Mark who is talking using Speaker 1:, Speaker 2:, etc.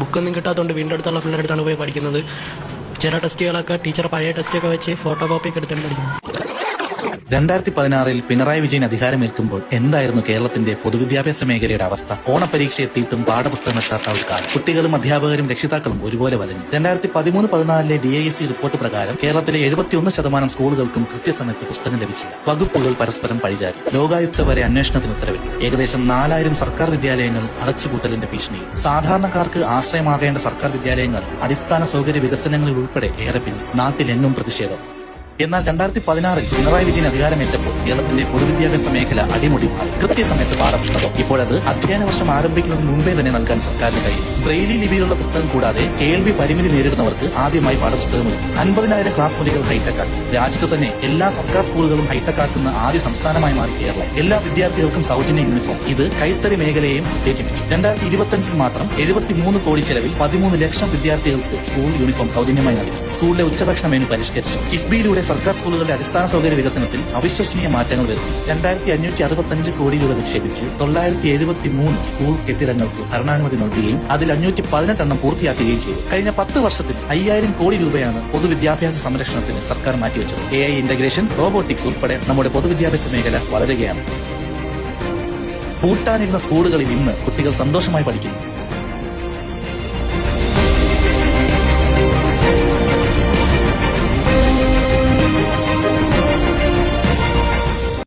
Speaker 1: ബുക്കൊന്നും കിട്ടാത്തതുകൊണ്ട് വീണ്ടും അടുത്തുള്ള പിള്ളേരുടെ അടുത്താണ് പോയി പഠിക്കുന്നത്. ചില ടെസ്റ്റുകളൊക്കെ ടീച്ചർ പഴയ ടെസ്റ്റൊക്കെ വെച്ച് ഫോട്ടോ കോപ്പി ഒക്കെ എടുത്താണ് പഠിക്കുന്നത്.
Speaker 2: 2016 പിണറായി വിജയൻ അധികാരമേൽക്കുമ്പോൾ എന്തായിരുന്നു കേരളത്തിന്റെ പൊതുവിദ്യാഭ്യാസ മേഖലയുടെ അവസ്ഥ? ഓണപരീക്ഷ എത്തിയിട്ടും പാഠപുസ്തകം എത്താത്ത ഒരു കാലം. കുട്ടികളും അധ്യാപകരും രക്ഷിതാക്കളും ഒരുപോലെ വലഞ്ഞു. 2013-14 DISC റിപ്പോർട്ട് പ്രകാരം കേരളത്തിലെ 71% സ്കൂളുകൾക്കും കൃത്യസമയത്ത് പുസ്തകം ലഭിച്ചില്ല. വകുപ്പുകൾ പരസ്പരം പഴിചാരി. ലോകായുക്ത വരെ അന്വേഷണത്തിന് ഉത്തരവിട്ടു. ഏകദേശം 4000 സർക്കാർ വിദ്യാലയങ്ങൾ അടച്ചുപൂട്ടലിന്റെ ഭീഷണിയിൽ. സാധാരണക്കാർക്ക് ആശ്രയമാകേണ്ട സർക്കാർ വിദ്യാലയങ്ങൾ അടിസ്ഥാന സൗകര്യ വികസനങ്ങളിൽ ഉൾപ്പെടെ ഏറെ പിന്നിൽ. നാട്ടിലെങ്ങും പ്രതിഷേധം. എന്നാൽ 2016 പിണറായി വിജയൻ അധികാരമേറ്റപ്പോൾ കേരളത്തിന്റെ പൊതുവിദ്യാഭ്യാസ മേഖല അടിമുടി മാറി. കൃത്യസമയത്ത് പാഠപുസ്തകം. ഇപ്പോഴത് അധ്യയന വർഷം ആരംഭിക്കുന്നതിന് മുമ്പേ തന്നെ നൽകാൻ സർക്കാരിന് കഴിയും. ബ്രെയിലി ലിപിയിലുള്ള പുസ്തകം കൂടാതെ കേൾവി പരിമിതി നേരിടുന്നവർക്ക് ആദ്യമായി പാഠപുസ്തകം ഒരുക്കി. 50,000 ക്ലാസ് മുറികൾ ഹൈടെക്കാക്കി. രാജ്യത്ത് തന്നെ എല്ലാ സർക്കാർ സ്കൂളുകളും ഹൈടെക്കാക്കുന്ന ആദ്യ സംസ്ഥാനമായി മാറി കേരളം. എല്ലാ വിദ്യാർത്ഥികൾക്കും സൗജന്യ യൂണിഫോം. ഇത് കൈത്തറി മേഖലയെയും ഉത്തേജിപ്പിച്ചു. 2025 മാത്രം 73 കോടി ചെലവിൽ 13 ലക്ഷം വിദ്യാർത്ഥികൾക്ക് സ്കൂൾ യൂണിഫോം സൗജന്യമായി നൽകി. സ്കൂളിലെ ഉച്ചഭക്ഷണ മെനു പരിഷ്കരിച്ചു. കിഫ്ബിയിലൂടെ സർക്കാർ സ്കൂളുകളുടെ അടിസ്ഥാന സൗകര്യ വികസനത്തിൽ അവിശ്വസനീയ മാറ്റങ്ങൾ വരുന്നു. 2565 കോടി രൂപ നിക്ഷേപിച്ച് 973 സ്കൂൾ കെട്ടിടങ്ങൾക്ക് ഭരണാനുമതി നൽകുകയും അതിൽ 518 എണ്ണം പൂർത്തിയാക്കുകയും ചെയ്തു. കഴിഞ്ഞ 10 വർഷത്തിൽ 5000 കോടി രൂപയാണ് പൊതുവിദ്യാഭ്യാസ സംരക്ഷണത്തിന് സർക്കാർ മാറ്റിവെച്ചത്. AI ഇന്റഗ്രേഷൻ, റോബോട്ടിക്സ് ഉൾപ്പെടെ നമ്മുടെ പൊതുവിദ്യാഭ്യാസ മേഖല വളരുകയാണ്. പൂട്ടാനിരുന്ന സ്കൂളുകളിൽ ഇന്ന് കുട്ടികൾ സന്തോഷമായി പഠിക്കുന്നു.